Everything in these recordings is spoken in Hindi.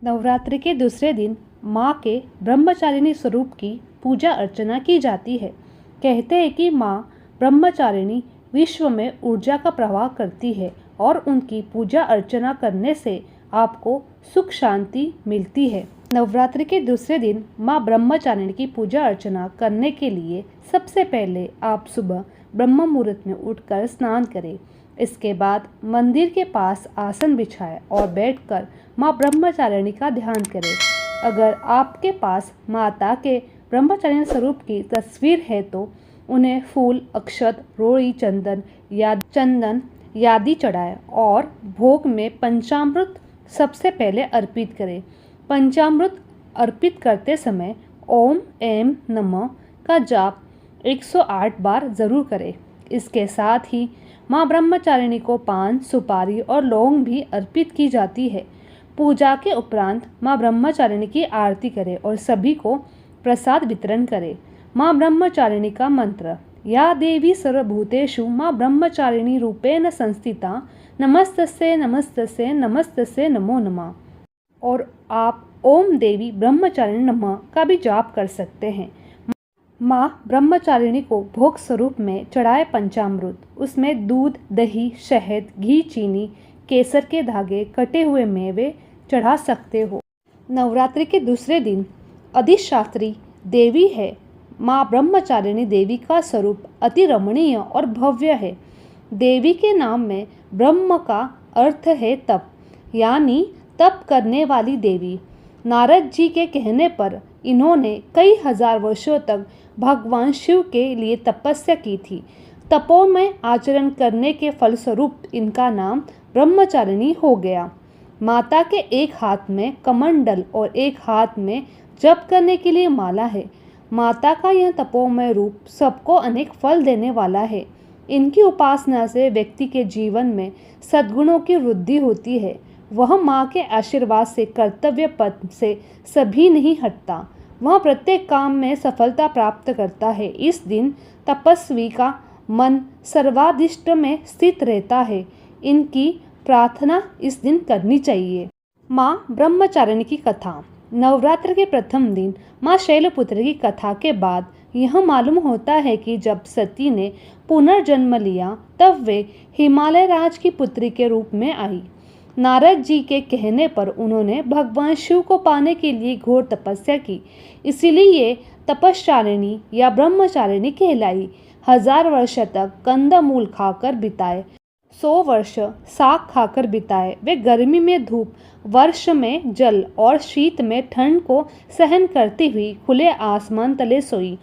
नवरात्रि के दूसरे दिन माँ के ब्रह्मचारिणी स्वरूप की पूजा अर्चना की जाती है। कहते हैं कि माँ ब्रह्मचारिणी विश्व में ऊर्जा का प्रवाह करती है और उनकी पूजा अर्चना करने से आपको सुख शांति मिलती है। नवरात्रि के दूसरे दिन माँ ब्रह्मचारिणी की पूजा अर्चना करने के लिए सबसे पहले आप सुबह ब्रह्म मुहूर्त में उठकर स्नान करें। इसके बाद मंदिर के पास आसन बिछाएं और बैठकर माँ ब्रह्मचारिणी का ध्यान करें। अगर आपके पास माता के ब्रह्मचारिणी स्वरूप की तस्वीर है तो उन्हें फूल, अक्षत, रोड़ी, चंदन यादि चढ़ाएं और भोग में पंचामृत सबसे पहले अर्पित करें। पंचामृत अर्पित करते समय ओम ऐं नमः का जाप 108 बार जरूर करें। इसके साथ ही माँ ब्रह्मचारिणी को पान, सुपारी और लौंग भी अर्पित की जाती है। पूजा के उपरांत माँ ब्रह्मचारिणी की आरती करें और सभी को प्रसाद वितरण करें। माँ ब्रह्मचारिणी का मंत्र: या देवी सर्वभूतेषु माँ ब्रह्मचारिणी रूपेण संस्थिता नमस्तस्यै नमस्तस्यै नमस्तस्यै नमो नमः। और आप ओम देवी ब्रह्मचारिणी नमः का भी जाप कर सकते हैं। माँ ब्रह्मचारिणी को भोग स्वरूप में चढ़ाए पंचामृत, उसमें दूध, दही, शहद, घी, चीनी, केसर के धागे, कटे हुए मेवे चढ़ा सकते हो। नवरात्रि के दूसरे दिन अधिष्ठात्री देवी है। माँ ब्रह्मचारिणी देवी का स्वरूप अति रमणीय और भव्य है। देवी के नाम में ब्रह्म का अर्थ है तप, यानी तप करने वाली देवी। नारद जी के कहने पर इन्होंने कई हजार वर्षों तक भगवान शिव के लिए तपस्या की थी। तपों में आचरण करने के फलस्वरूप इनका नाम ब्रह्मचारिणी हो गया। माता के एक हाथ में कमंडल और एक हाथ में जप करने के लिए माला है। माता का यह तपोमय रूप सबको अनेक फल देने वाला है। इनकी उपासना से व्यक्ति के जीवन में सद्गुणों की वृद्धि होती है। वह माँ के आशीर्वाद से कर्तव्य पथ से सभी नहीं हटता। वह प्रत्येक काम में सफलता प्राप्त करता है। इस दिन तपस्वी का मन सर्वाधिष्ट में स्थित रहता है। इनकी प्रार्थना इस दिन करनी चाहिए। माँ ब्रह्मचारिणी की कथा। नवरात्र के प्रथम दिन माँ शैलपुत्री की कथा के बाद यह मालूम होता है कि जब सती ने पुनर्जन्म लिया तब वे हिमालय राज की पुत्री के रूप में आई। नारद जी के कहने पर उन्होंने भगवान शिव को पाने के लिए घोर तपस्या की, इसीलिए ये तपश्चारिणी या ब्रह्मचारिणी कहलाई। 1000 वर्ष तक कंदमूल खाकर बिताए, 100 वर्ष साग खाकर बिताए। वे गर्मी में धूप, वर्ष में जल और शीत में ठंड को सहन करती हुई खुले आसमान तले सोई।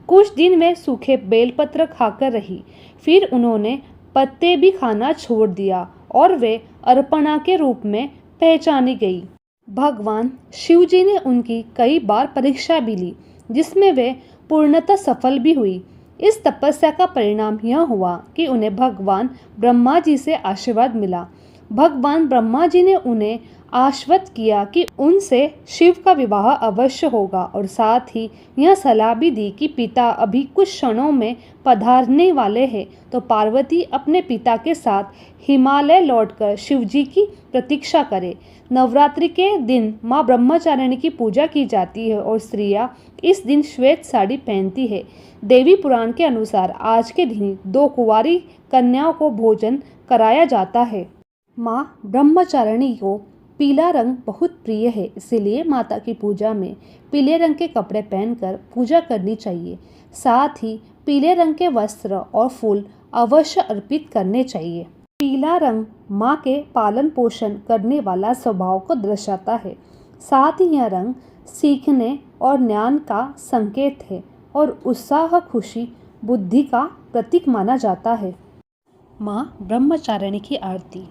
कुछ दिन वे सूखे बेलपत्र खाकर रही, फिर उन्होंने पत्ते भी खाना छोड़ दिया और वे अर्पणा के रूप में पहचानी गई। भगवान शिवजी ने उनकी कई बार परीक्षा भी ली, जिसमें वे पूर्णतः सफल भी हुई। इस तपस्या का परिणाम यह हुआ कि उन्हें भगवान ब्रह्मा जी से आशीर्वाद मिला। भगवान ब्रह्मा जी ने उन्हें आश्वस्त किया कि उनसे शिव का विवाह अवश्य होगा और साथ ही यह सलाह भी दी कि पिता अभी कुछ क्षणों में पधारने वाले हैं, तो पार्वती अपने पिता के साथ हिमालय लौटकर शिवजी की प्रतीक्षा करे। नवरात्रि के दिन माँ ब्रह्मचारिणी की पूजा की जाती है और स्त्रियां इस दिन श्वेत साड़ी पहनती है। देवी पुराण के अनुसार आज के दिन 2 कुंवारी कन्याओं को भोजन कराया जाता है। माँ ब्रह्मचारिणी को पीला रंग बहुत प्रिय है, इसलिए माता की पूजा में पीले रंग के कपड़े पहनकर पूजा करनी चाहिए। साथ ही पीले रंग के वस्त्र और फूल अवश्य अर्पित करने चाहिए। पीला रंग माँ के पालन पोषण करने वाला स्वभाव को दर्शाता है। साथ ही यह रंग सीखने और ज्ञान का संकेत है और उत्साह, खुशी, बुद्धि का प्रतीक माना जाता है। माँ ब्रह्मचारिणी की आरती।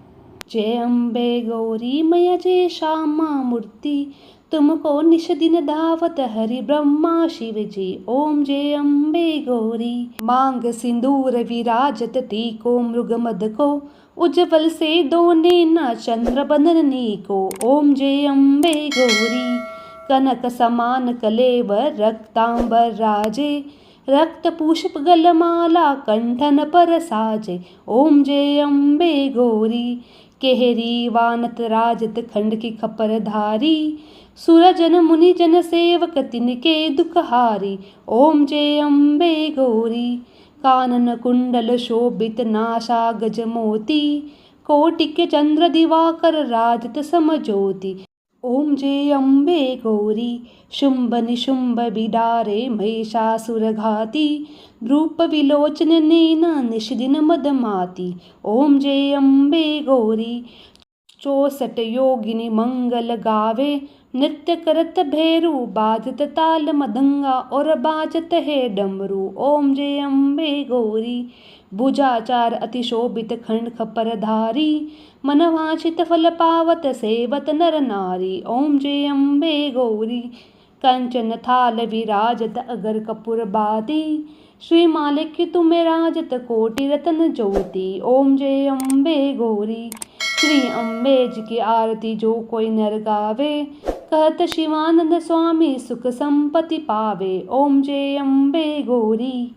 जय अम्बे गौरी मैया जय श्यामा मूर्ति, तुमको निश दिन दावत हरि ब्रह्मा शिव जी। ओम जय अम्बे गौरी। मांग सिंदूर विराजत टीको मृग मद को, उज्जवल से दो नैना चंद्र बंदनी को। ओम जय अम्बे गौरी। कनक समान कलेवर रक्तांबर राजे, रक्त पुष्प गलमाला कंठन पर साजे। ओम जय अम्बे गौरी। केहरी वानत राजत खंड की खपर धारी, सुरजन मुनि जन सेवक तिनके दुखहारी। ओम जय अम्बे गौरी। कानन कुंडल शोभित नासा गज मोती, कोटिक चंद्र दिवाकर राजत समज्योति। ओम जय अम्बे गौरी। शुंभ निशुंभ बिडारे महिषासुर घाती, द्रुप विलोचन नैना निषदिन मदमाती। ओम जय अम्बे गौरी। 64 योगिनी मंगल गावे, नृत्य करत भैरू बाजत ताल मदंगा और बाजत है डमरू। ओम जय अम्बे गौरी। भुजाचार अति शोभित खंड खपर धारी, मनवांछित फल पावत सेवत नर नारी। ओम जय अम्बे गौरी। कंचन थाल विराजत अगर कपूर बाती, श्री मालिक तुम्हें राजत कोटि रतन ज्योति। ओम जय अम्बे गौरी। श्री अम्बे जी की आरती जो कोई नर गावे, कहत शिवानंद स्वामी सुख संपत्ति पावे। ओम जय अम्बे गौरी।